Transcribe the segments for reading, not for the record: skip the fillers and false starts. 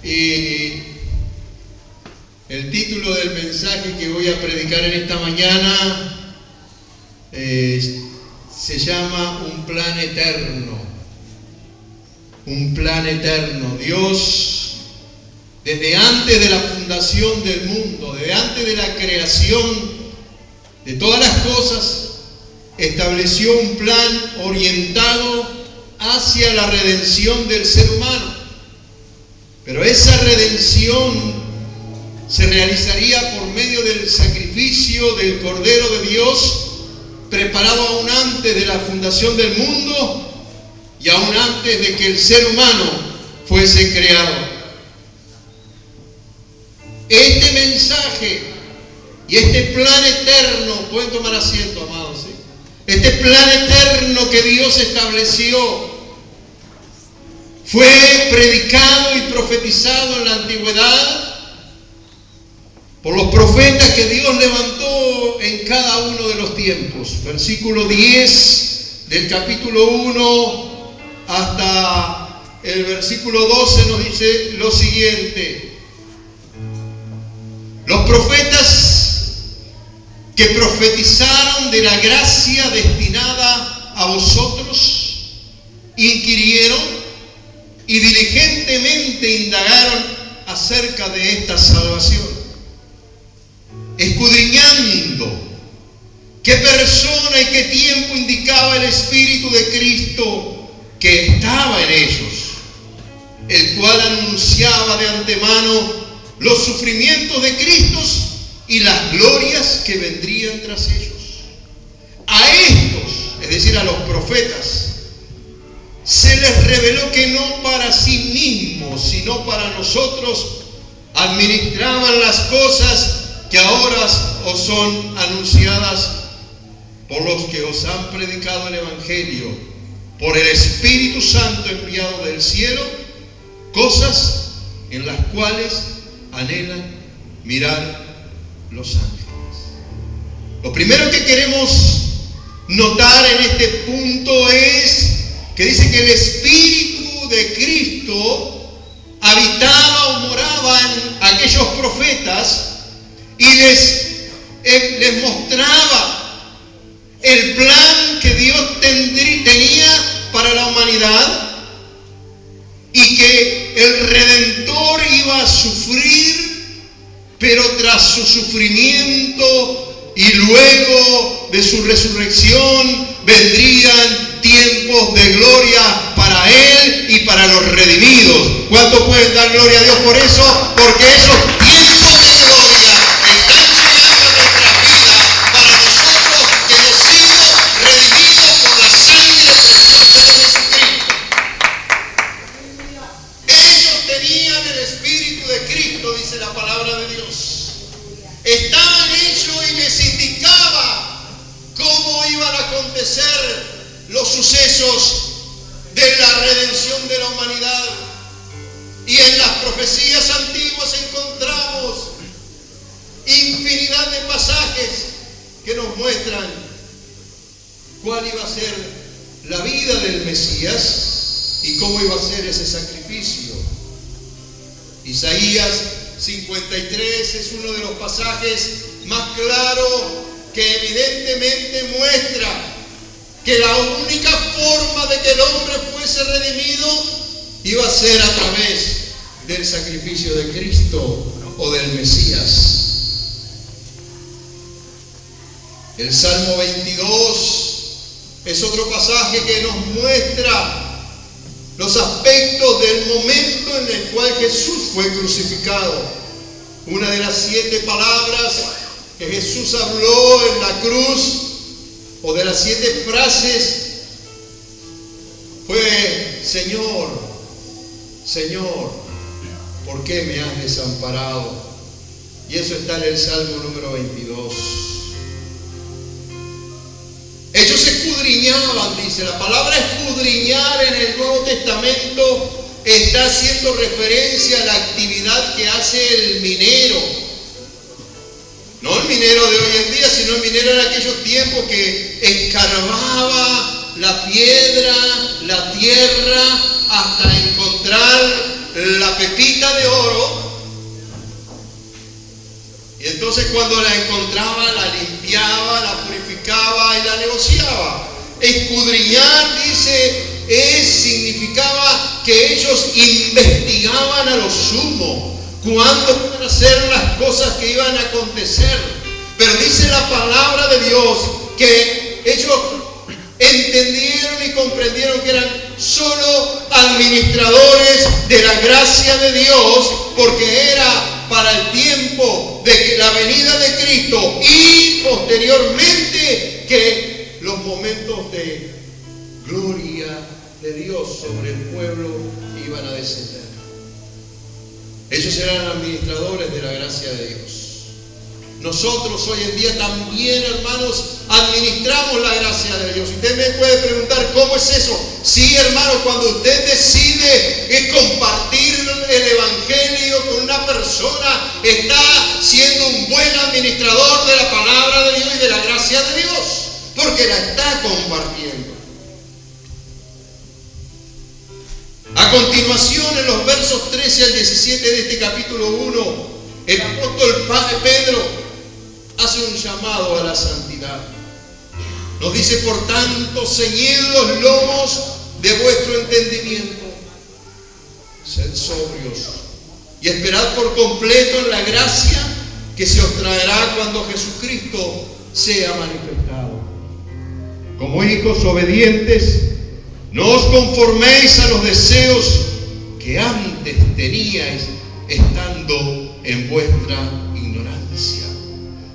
Y el título del mensaje que voy a predicar en esta mañana se llama Un plan eterno. Un plan eterno. Dios, desde antes de la fundación del mundo, desde antes de la creación de todas las cosas, estableció un plan orientado hacia la redención del ser humano. Pero esa redención se realizaría por medio del sacrificio del Cordero de Dios, preparado aún antes de la fundación del mundo y aún antes de que el ser humano fuese creado. Este mensaje y este plan eterno, pueden tomar asiento, amados, ¿sí? Este plan eterno que Dios estableció fue predicado y profetizado en la antigüedad por los profetas que Dios levantó en cada uno de los tiempos. Versículo 10 del capítulo 1 hasta el versículo 12 nos dice lo siguiente: los profetas que profetizaron de la gracia destinada a vosotros inquirieron y diligentemente indagaron acerca de esta salvación, escudriñando qué persona y qué tiempo indicaba el Espíritu de Cristo que estaba en ellos, el cual anunciaba de antemano los sufrimientos de Cristo y las glorias que vendrían tras ellos. A estos, es decir, a los profetas, se les reveló que no para sí mismos, sino para nosotros, administraban las cosas que ahora os son anunciadas por los que os han predicado el Evangelio, por el Espíritu Santo enviado del cielo, cosas en las cuales anhelan mirar los ángeles. Lo primero que queremos notar en este punto es que dice que el Espíritu de Cristo habitaba o moraba en aquellos profetas y les mostraba el plan que Dios tenía para la humanidad, y que el Redentor iba a sufrir, pero tras su sufrimiento y luego de su resurrección vendrían tiempos de gloria para Él y para los redimidos. ¿Cuántos pueden dar gloria a Dios por eso? Porque esos tiempos de gloria están llegando a nuestras vidas para nosotros que hemos sido redimidos por la sangre preciosa de Jesucristo. Ellos tenían el Espíritu de Cristo, dice la palabra de Dios. Estaban hechos y les indicaba cómo iban a acontecer los sucesos de la redención de la humanidad. Y en las profecías antiguas encontramos infinidad de pasajes que nos muestran cuál iba a ser la vida del Mesías y cómo iba a ser ese sacrificio. Isaías 53 es uno de los pasajes más claros que evidentemente muestra que la única forma de que el hombre fuese redimido iba a ser a través del sacrificio de Cristo o del Mesías. El Salmo 22 es otro pasaje que nos muestra los aspectos del momento en el cual Jesús fue crucificado. Una de las 7 palabras que Jesús habló en la cruz, o de las 7 frases, fue: Señor, Señor, ¿por qué me has desamparado? Y eso está en el Salmo número 22. Ellos escudriñaban, dice la palabra escudriñar en el Nuevo Testamento, está haciendo referencia a la actividad que hace el minero. No el minero de hoy en día, sino el minero en aquellos tiempos que escarbaba la piedra, la tierra, hasta encontrar la pepita de oro. Y entonces cuando la encontraba, la limpiaba, la purificaba y la negociaba. Escudriñar, dice, significaba que ellos investigaban a lo sumo cuándo iban a ser las cosas que iban a acontecer. Pero dice la palabra de Dios que ellos entendieron y comprendieron que eran solo administradores de la gracia de Dios, porque era para el tiempo de la venida de Cristo y posteriormente que los momentos de gloria de Dios sobre el pueblo iban a descender. Ellos eran administradores de la gracia de Dios. Nosotros hoy en día también, hermanos, administramos la gracia de Dios. Usted me puede preguntar, ¿cómo es eso? Sí, hermano, cuando usted decide compartir el Evangelio con una persona, está siendo un buen administrador de la palabra de Dios y de la gracia de Dios, porque la está compartiendo. A continuación, en los versos 13 al 17 de este capítulo 1, el apóstol Pedro hace un llamado a la santidad. Nos dice: por tanto, ceñid los lomos de vuestro entendimiento, sed sobrios y esperad por completo en la gracia que se os traerá cuando Jesucristo sea manifestado. Como hijos obedientes, no os conforméis a los deseos que antes teníais estando en vuestra ignorancia,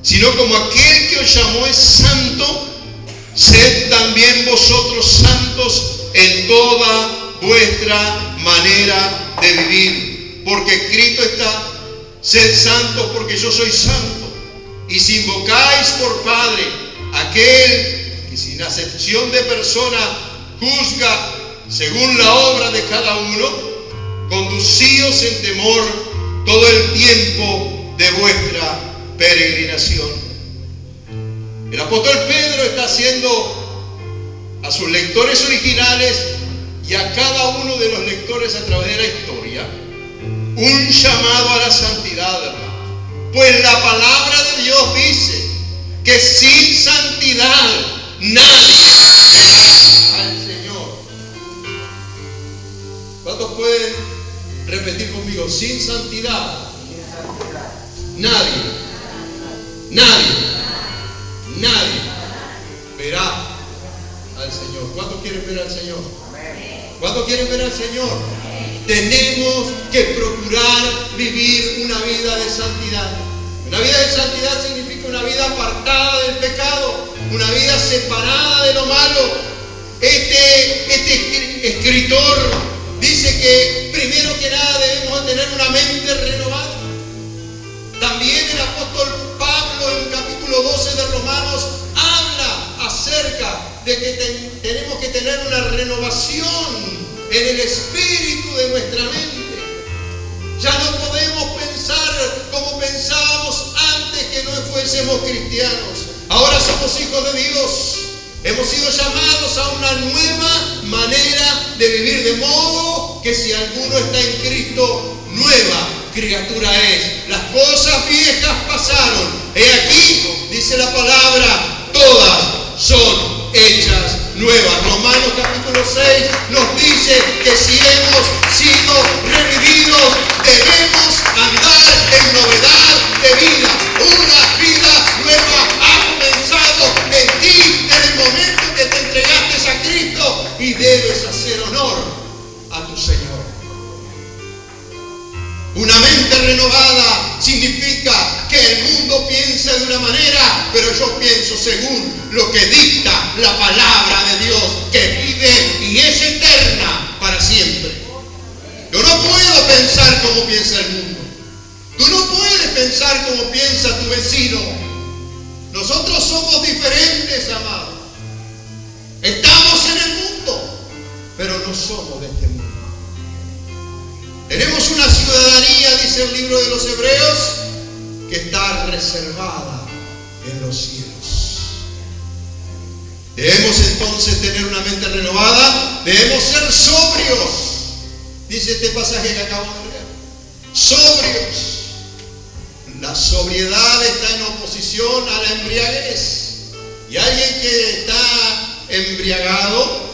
sino como aquel que os llamó es santo, sed también vosotros santos en toda vuestra manera de vivir, porque escrito está: sed santos porque yo soy santo. Y si invocáis por Padre aquel que sin acepción de persona juzga según la obra de cada uno, conducíos en temor todo el tiempo de vuestra peregrinación. El apóstol Pedro está haciendo a sus lectores originales y a cada uno de los lectores a través de la historia un llamado a la santidad, hermano. Pues la palabra de Dios dice que sin santidad nadie verá al Señor. ¿Cuántos pueden repetir conmigo? Sin santidad nadie verá al Señor. ¿Cuántos quieren ver al Señor? ¿Cuántos quieren ver al Señor? Tenemos que procurar vivir una vida de santidad. Una vida de santidad significa una vida apartada del pecado, una vida separada de lo malo. Este escritor dice que primero que nada debemos tener una mente renovada. También el apóstol Pablo en el capítulo 12 de Romanos habla acerca de que tenemos que tener una renovación en el espíritu de nuestra mente. Ya no podemos pensar como pensábamos antes que no fuésemos cristianos. Ahora somos hijos de Dios. Hemos sido llamados a una nueva manera de vivir, de modo que si alguno está en Cristo, nueva criatura es. Las cosas viejas pasaron. He aquí, dice la palabra, todas son hechas nuevas. Romanos capítulo 6 nos dice que si hemos sido revividos, debemos andar en novedad de vida. Una vida nueva ha comenzado en ti desde el momento que te entregaste a Cristo, y debes hacer honor a tu Señor. Una mente renovada significa que el mundo piensa de una manera, pero yo pienso según lo que dicta la palabra de Dios, que vive y es eterna para siempre. Yo no puedo pensar como piensa el mundo. Tú no puedes pensar como piensa tu vecino. Nosotros somos diferentes, amados. Estamos en el mundo, pero no somos de este mundo. Tenemos una ciudadanía, dice el libro de los Hebreos, que está reservada en los cielos. Debemos entonces tener una mente renovada, debemos ser sobrios. dice este pasaje que acabo de leer. Sobrios. La sobriedad está en oposición a la embriaguez. Y alguien que está embriagado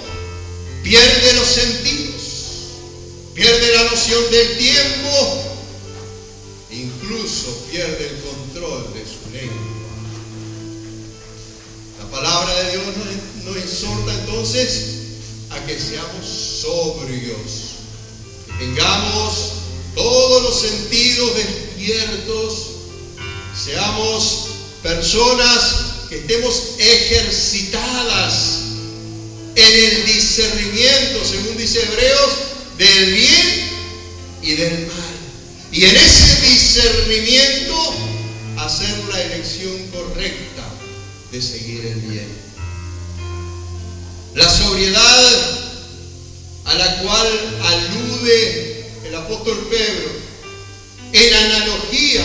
pierde los sentidos, pierde la noción del tiempo, incluso pierde el control de su lengua. La palabra de Dios nos exhorta entonces a que seamos sobrios, que tengamos todos los sentidos despiertos, seamos personas que estemos ejercitadas en el discernimiento, según dice Hebreos, del bien y del mal. Y en ese discernimiento hacer la elección correcta de seguir el bien. La sobriedad a la cual alude el apóstol Pedro en analogía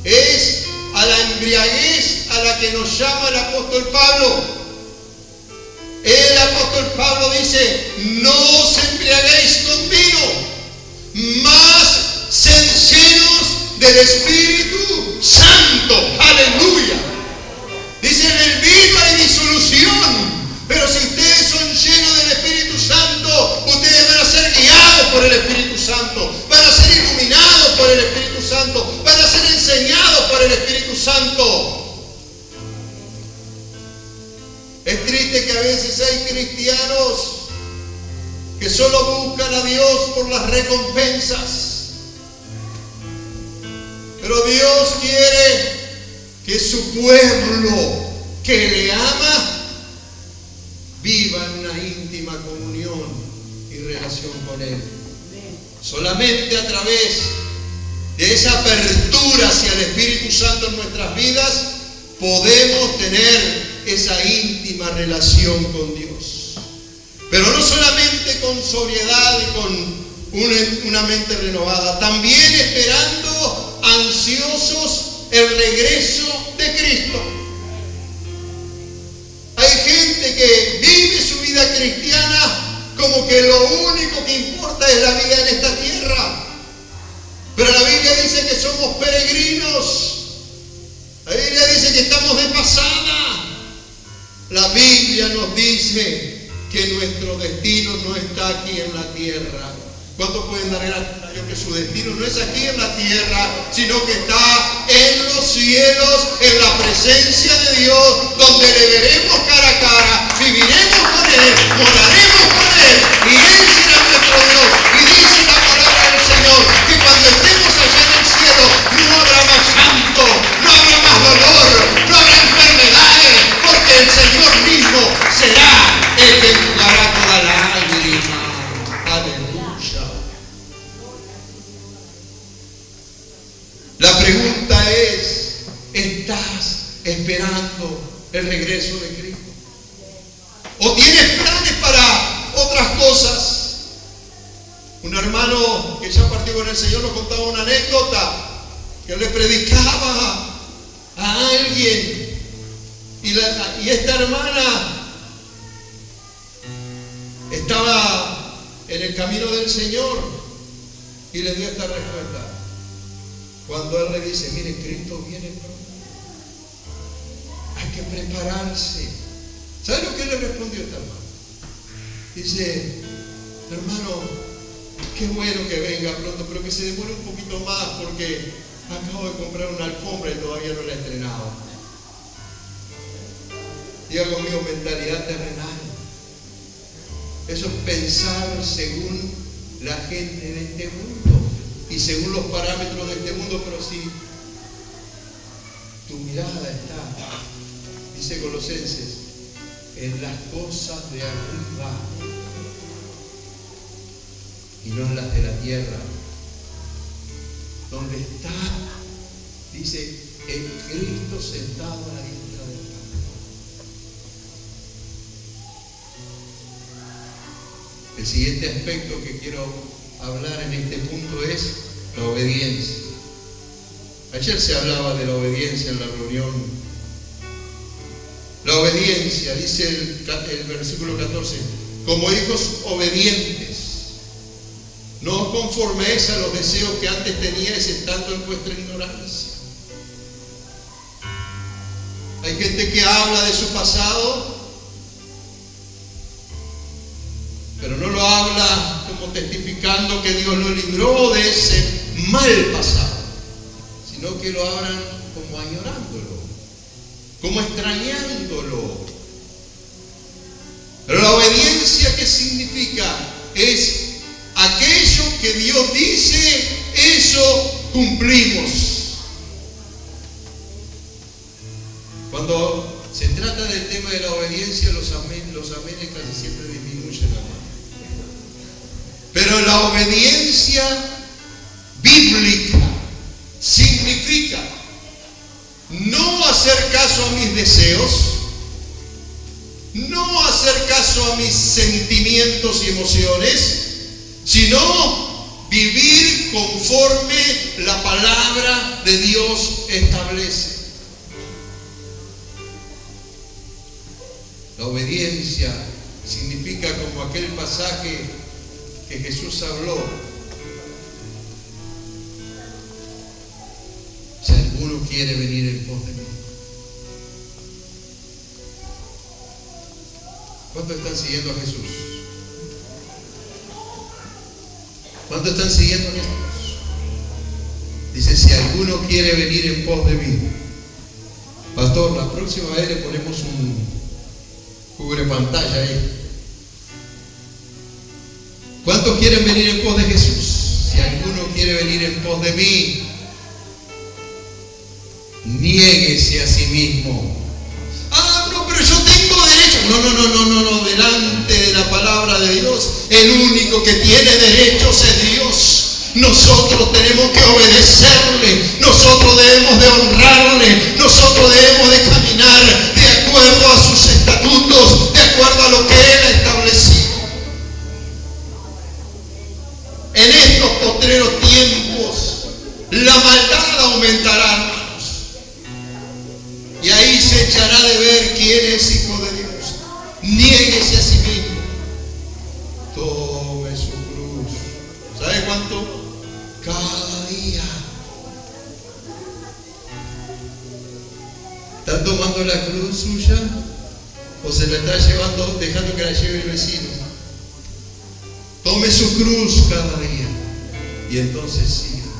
es a la embriaguez a la que nos llama el apóstol Pablo. El apóstol Pablo dice: no os embriaguéis con vino, mas sed llenos del Espíritu Santo. Aleluya. Dice: en el vino hay disolución, pero si ustedes son llenos del Espíritu Santo, ustedes van a ser guiados por el Espíritu Santo, van a ser iluminados por el Espíritu Santo, van a ser enseñados por el Espíritu Santo. Es triste que a veces hay cristianos que solo buscan a Dios por las recompensas. Pero Dios quiere que su pueblo que le ama viva en una íntima comunión y relación con Él. Solamente a través de esa apertura hacia el Espíritu Santo en nuestras vidas podemos tener esa íntima relación con Dios. Pero no solamente con sobriedad y con una mente renovada, también esperando ansiosos el regreso de Cristo. Hay gente que vive su vida cristiana como que lo único que importa es la vida en esta tierra. Pero la Biblia dice que somos peregrinos. La Biblia dice que estamos de pasada. La Biblia nos dice que nuestro destino no está aquí en la tierra. ¿Cuántos pueden dar gracias a Dios que su destino no es aquí en la tierra, sino que está en los cielos, en la presencia de Dios, donde le veremos cara a cara, viviremos con Él, moraremos con Él, y Él será nuestro Dios? Y dice la palabra del Señor que cuando estemos allá en el cielo no habrá más llanto, no habrá más dolor, no habrá enfermedades, porque el Señor mismo será el que enjugará toda lágrima. Aleluya. La pregunta es: ¿estás esperando el regreso de Cristo? ¿O tienes planes para otras cosas? Un hermano que ya partió con el Señor nos contaba una anécdota, que le predicaba a alguien y esta hermana estaba en el camino del Señor y le dio esta respuesta. Cuando él le dice: mire, Cristo viene pronto, hay que prepararse. ¿Sabe lo que le respondió esta hermana? Dice: hermano, qué bueno que venga pronto, pero que se demore un poquito más, porque acabo de comprar una alfombra y todavía no la he estrenado. Diga conmigo: mentalidad terrenal. Eso es pensar según la gente de este mundo y según los parámetros de este mundo. Pero si tu mirada está, dice Colosenses, en las cosas de arriba y no en las de la tierra, donde está, dice, en Cristo sentado a la diestra del Padre. El siguiente aspecto que quiero hablar en este punto es la obediencia. Ayer se hablaba de la obediencia en la reunión. La obediencia, dice el versículo 14, como hijos obedientes. No os conforméis a los deseos que antes teníais estando en vuestra ignorancia. Hay gente que habla de su pasado, pero no lo habla como testificando que Dios lo libró de ese mal pasado, sino que lo hablan como añorándolo, como extrañándolo. Pero la obediencia, ¿qué significa? Es aquello que Dios dice, eso cumplimos. Cuando se trata del tema de la obediencia, los amenes casi siempre disminuyen, hermano. Pero la obediencia bíblica significa no hacer caso a mis deseos, no hacer caso a mis sentimientos y emociones, sino vivir conforme la palabra de Dios establece. La obediencia significa, como aquel pasaje que Jesús habló: si alguno quiere venir en pos de mí. ¿Cuántos están siguiendo a Jesús? ¿Cuántos están siguiendo a Jesús? Dice: si alguno quiere venir en pos de mí. Pastor, la próxima vez le ponemos un cubre pantalla ahí. ¿Cuántos quieren venir en pos de Jesús? Si alguno quiere venir en pos de mí, niéguese a sí mismo. Ah, no, pero yo tengo derecho. No. Delante de la palabra de Dios, el único que tiene derechos es Dios. Nosotros tenemos que obedecerle, nosotros debemos de honrarle, nosotros debemos de caminar de acuerdo a sus estatutos, de acuerdo a lo que Él ha establecido. En estos postreros tiempos, la maldad aumentará, hermanos, y ahí se echará de ver quién es hijo de Dios. Niéguese a sí mismo, tome su cruz. ¿Sabe cuánto? Cada día. ¿Está tomando la cruz suya o se la está llevando, dejando que la lleve el vecino? Tome su cruz cada día y entonces siga.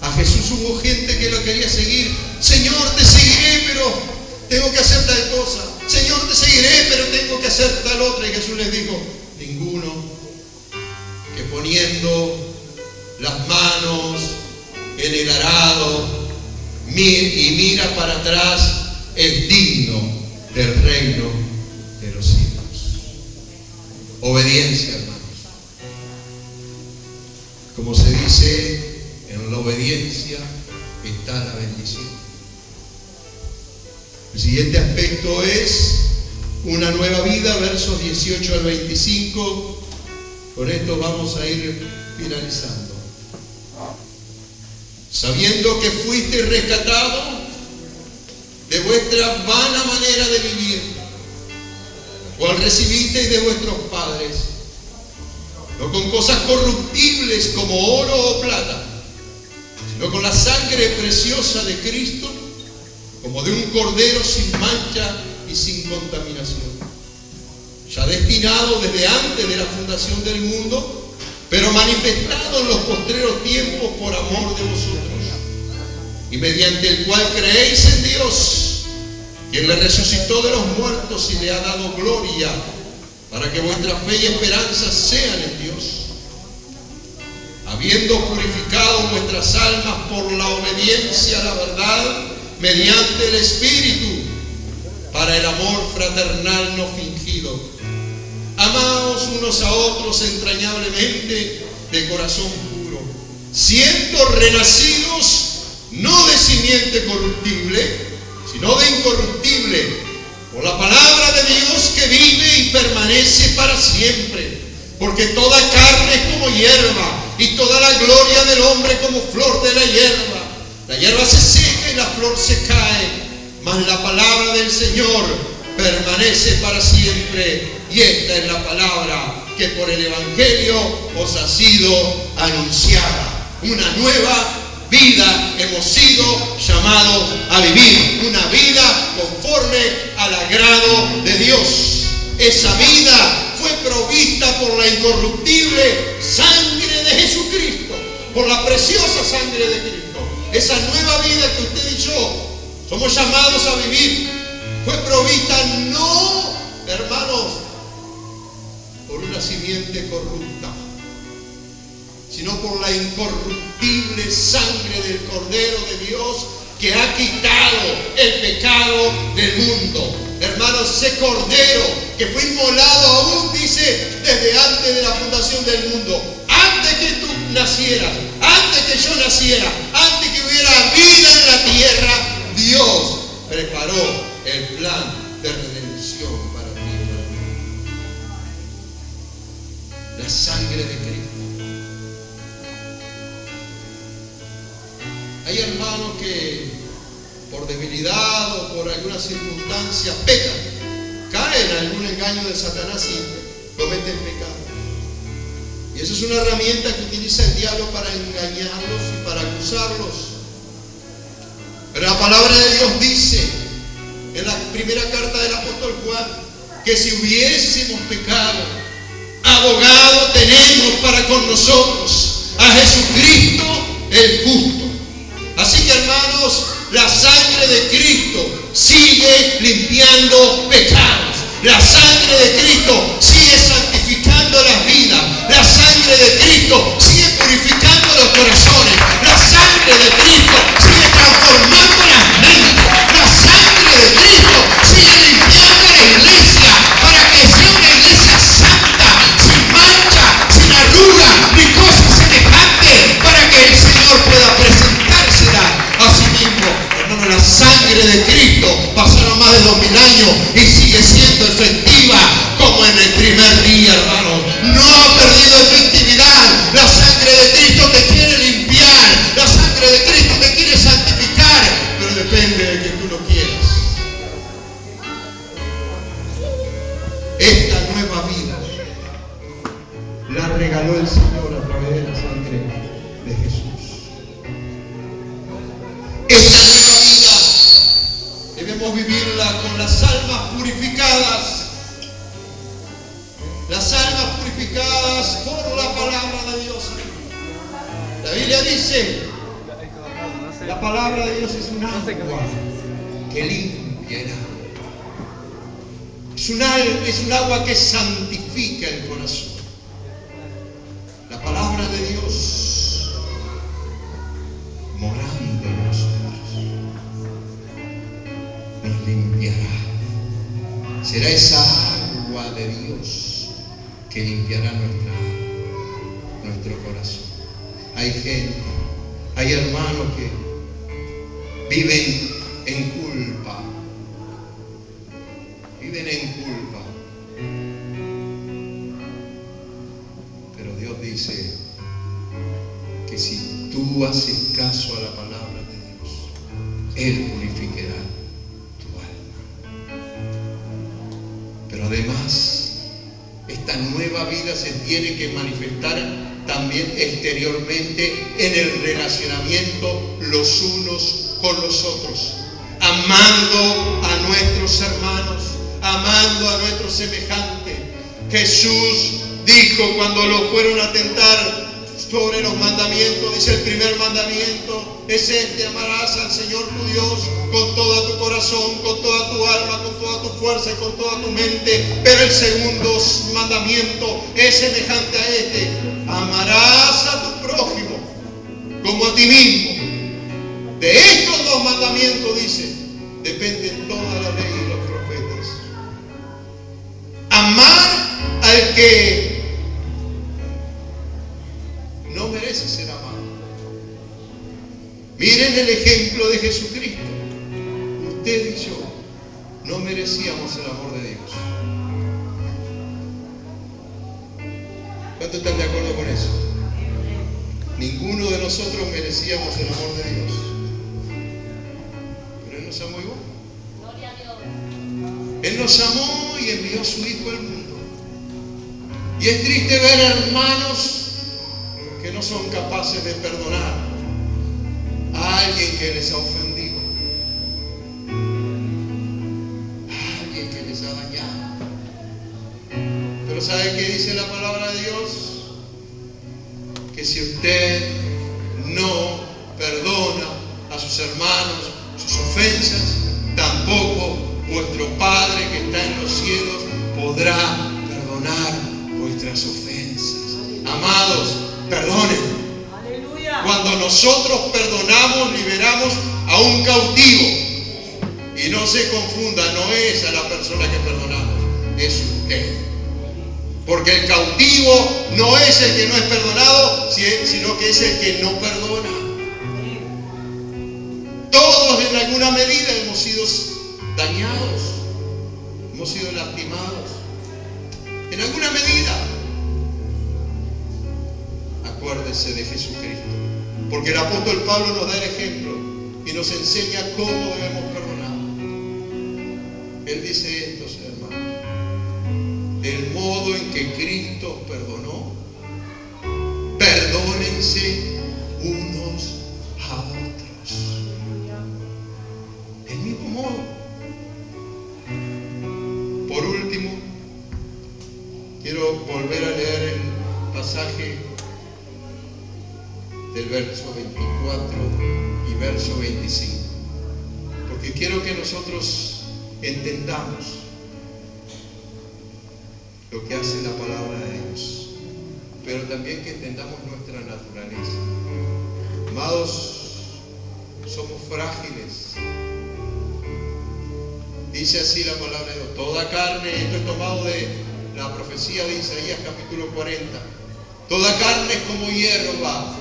A Jesús hubo gente que lo quería seguir. Señor, te seguiré, pero tengo que hacer tal cosa. Señor, te seguiré, pero tengo que hacer tal otra. Y Jesús les dijo: ninguno que poniendo las manos en el arado y mira para atrás es digno del reino de los cielos. Obediencia, hermanos. Como se dice, en la obediencia está la bendición. El siguiente aspecto es una nueva vida, versos 18 al 25. Con esto vamos a ir finalizando. Sabiendo que fuiste rescatado de vuestra vana manera de vivir, cual recibisteis de vuestros padres, no con cosas corruptibles como oro o plata, sino con la sangre preciosa de Cristo, como de un cordero sin mancha y sin contaminación, ya destinado desde antes de la fundación del mundo, pero manifestado en los postreros tiempos por amor de vosotros, y mediante el cual creéis en Dios, quien le resucitó de los muertos y le ha dado gloria, para que vuestra fe y esperanza sean en Dios, habiendo purificado vuestras almas por la obediencia a la verdad, mediante el Espíritu, para el amor fraternal no fingido. Amaos unos a otros entrañablemente de corazón puro, siendo renacidos no de simiente corruptible, sino de incorruptible, por la palabra de Dios que vive y permanece para siempre. Porque toda carne es como hierba, y toda la gloria del hombre como flor de la hierba. La hierba se seca y la flor se cae, mas la palabra del Señor permanece para siempre. Y esta es la palabra que por el Evangelio os ha sido anunciada. Una nueva vida hemos sido llamados a vivir. Una vida conforme al agrado de Dios. Esa vida fue provista por la incorruptible sangre de Jesucristo, por la preciosa sangre de Cristo. Esa nueva vida que usted y yo somos llamados a vivir fue provista no, hermanos, por una simiente corrupta, sino por la incorruptible sangre del Cordero de Dios que ha quitado el pecado del mundo. Hermanos, ese Cordero que fue inmolado aún, dice, desde antes de la fundación del mundo, antes que tú nacieras, antes que yo naciera, antes que hubiera vida en la tierra, Dios preparó el plan de redención para ti y para mí. La sangre de Cristo. Hay hermanos que por debilidad o por alguna circunstancia pecan, caen en algún engaño de Satanás y cometen pecado. Y eso es una herramienta que utiliza el diablo para engañarlos y para acusarlos. Pero la palabra de Dios dice en la primera carta del apóstol Juan que si hubiésemos pecado, abogado tenemos para con nosotros a Jesucristo el justo. Así que, hermanos, la sangre de Cristo sigue limpiando pecados. La sangre de Cristo sigue santificando las vidas. La sangre de Cristo sigue purificando los corazones. La sangre de Cristo sigue transformando las mentes. La sangre de Cristo sigue limpiando la iglesia para que sea una iglesia santa, sin mancha, sin arruga, ni cosa semejante, para que el Señor pueda presentársela a sí mismo. Hermano, la sangre de Cristo pasaron más de 2000 años y sigue siendo efectiva como en el primer día, hermano. No ha perdido efectividad. La sangre de Cristo te quiere limpiar. La sangre de Cristo te quiere santificar. Pero depende de que tú lo quieras. Esta nueva vida la regaló el Señor a través de la sangre de Jesús. Esta nueva vida debemos vivirla con las almas purificadas. Las almas purificadas por la palabra de Dios. La Biblia dice, la palabra de Dios es un agua que limpia el alma. Es un agua que santifica el corazón. La palabra de Dios morando en nosotros nos limpiará. Será esa agua de Dios que limpiará nuestro corazón. Hay gente, hay hermanos que viven en culpa. Viven en culpa. Pero Dios dice que si tú haces caso a la palabra de Dios, Él purificará tu alma. Pero además, esta nueva vida se tiene que manifestar también exteriormente en el relacionamiento los unos con los otros, amando a nuestros hermanos, amando a nuestros semejantes. Jesús dijo cuando lo fueron a tentar sobre los mandamientos, dice el primer mandamiento es este: amarás al Señor tu Dios con todo tu corazón, con toda tu alma, con toda tu fuerza y con toda tu mente. Pero el segundo mandamiento es semejante a este: amarás a tu prójimo como a ti mismo. De estos dos mandamientos, dice, dependen toda la ley y los profetas. Amar al que no merece ser amado. Miren el ejemplo de Jesucristo. Usted y yo no merecíamos el amor de Dios. ¿Cuántos están de acuerdo con eso? Ninguno de nosotros merecíamos el amor de Dios. Pero Él nos amó igual. Él nos amó y envió a su Hijo al mundo Y es triste ver hermanos que no son capaces de perdonar a alguien que les ha ofendido, a alguien que les ha dañado. Pero ¿sabe qué dice la palabra de Dios? Que si usted no perdona a sus hermanos sus ofensas, tampoco vuestro Padre que está en los cielos podrá perdonar vuestras ofensas. Amados, perdonen. Aleluya. Cuando nosotros perdonamos, liberamos a un cautivo. Y no se confunda, no es a la persona que perdonamos, es usted. Porque el cautivo no es el que no es perdonado, sino que es el que no perdona. Todos en alguna medida hemos sido dañados, hemos sido lastimados. En alguna medida. Acuérdese de Jesucristo. Porque el apóstol Pablo nos da el ejemplo y nos enseña cómo debemos perdonar. Él dice esto, hermanos. Del modo en que Cristo os perdonó, perdónense unos a otros. Del mismo modo. Por último, quiero volver a leer el pasaje del verso 24 y verso 25, porque quiero que nosotros entendamos lo que hace la palabra de Dios, pero también que entendamos nuestra naturaleza. Amados, somos frágiles. Dice así la palabra de Dios: toda carne, esto es tomado de la profecía de Isaías capítulo 40, toda carne es como hierba,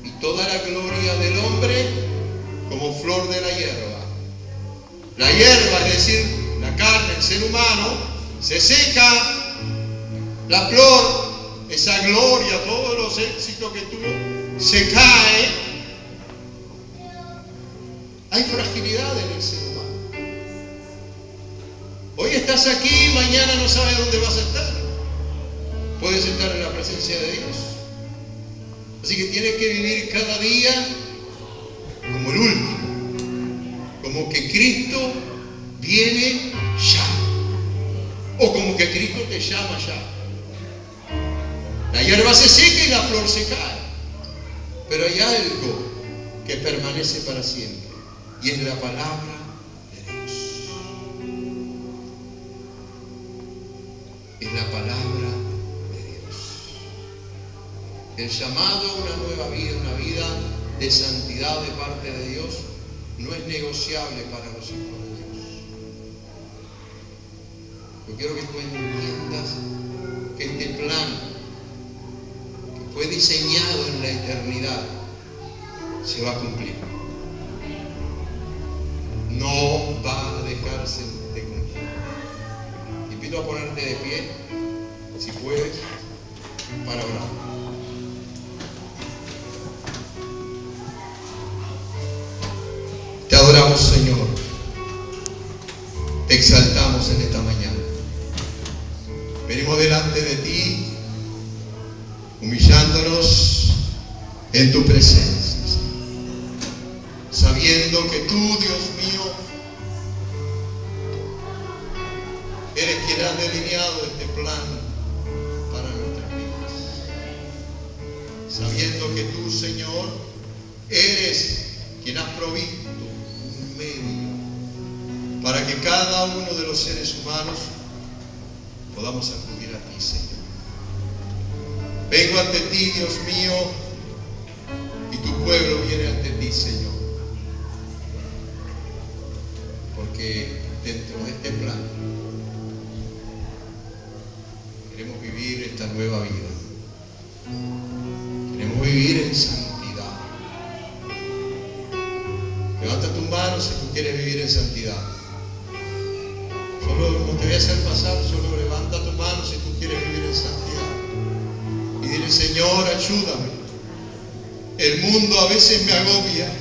y toda la gloria del hombre como flor de la hierba. La hierba, es decir, la carne, el ser humano, se seca, la flor, esa gloria, todos los éxitos que tuvo, se cae. Hay fragilidad en el ser humano. Hoy estás aquí, mañana no sabes dónde vas a estar. Puedes estar en la presencia de Dios. Así que tienes que vivir cada día como el último, como que Cristo viene ya, o como que Cristo te llama ya. La hierba se seca y la flor se cae, pero hay algo que permanece para siempre, y es la palabra de Dios. Es la palabra de Dios. El llamado a una nueva vida, una vida de santidad de parte de Dios, no es negociable para los hijos de Dios. Yo quiero que tú entiendas que este plan que fue diseñado en la eternidad se va a cumplir. No va a dejarse de cumplir. Te invito a ponerte de pie, si puedes, para orar. Te adoramos, Señor. Te exaltamos en esta mañana. Venimos delante de ti, humillándonos en tu presencia, sabiendo que tú, Dios mío, eres quien ha delineado este plan para nuestras vidas. Sabiendo que tú, Señor, eres quien has provisto un medio para que cada uno de los seres humanos podamos acudir a ti, Señor. Vengo ante ti, Dios mío, y tu pueblo viene ante ti, Señor, porque dentro de este plan queremos vivir esta nueva vida. Queremos vivir en santidad. Levanta tus manos si tú quieres vivir en santidad. Solo no te voy a hacer pasar, solo levanta tus manos si tú quieres vivir en santidad. Y dile: Señor, ayúdame. El mundo a veces me agobia.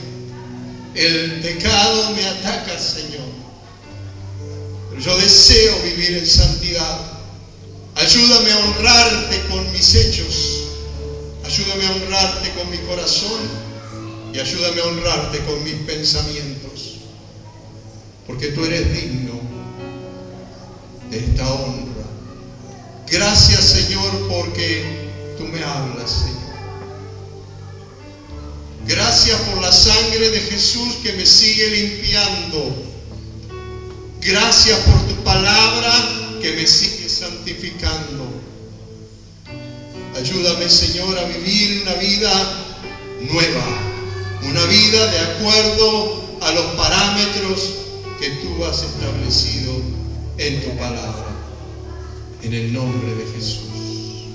El pecado me ataca, Señor. Pero yo deseo vivir en santidad. Al Ayúdame a honrarte con mis hechos. Ayúdame a honrarte con mi corazón. Y ayúdame a honrarte con mis pensamientos. Porque tú eres digno de esta honra. Gracias, Señor, porque tú me hablas, Señor. Gracias por la sangre de Jesús que me sigue limpiando. Gracias por tu palabra que me sigue santificando. Ayúdame, Señor, a vivir una vida nueva, una vida de acuerdo a los parámetros que tú has establecido en tu palabra. En el nombre de Jesús.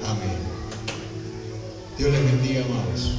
Amén. Dios les bendiga, amados.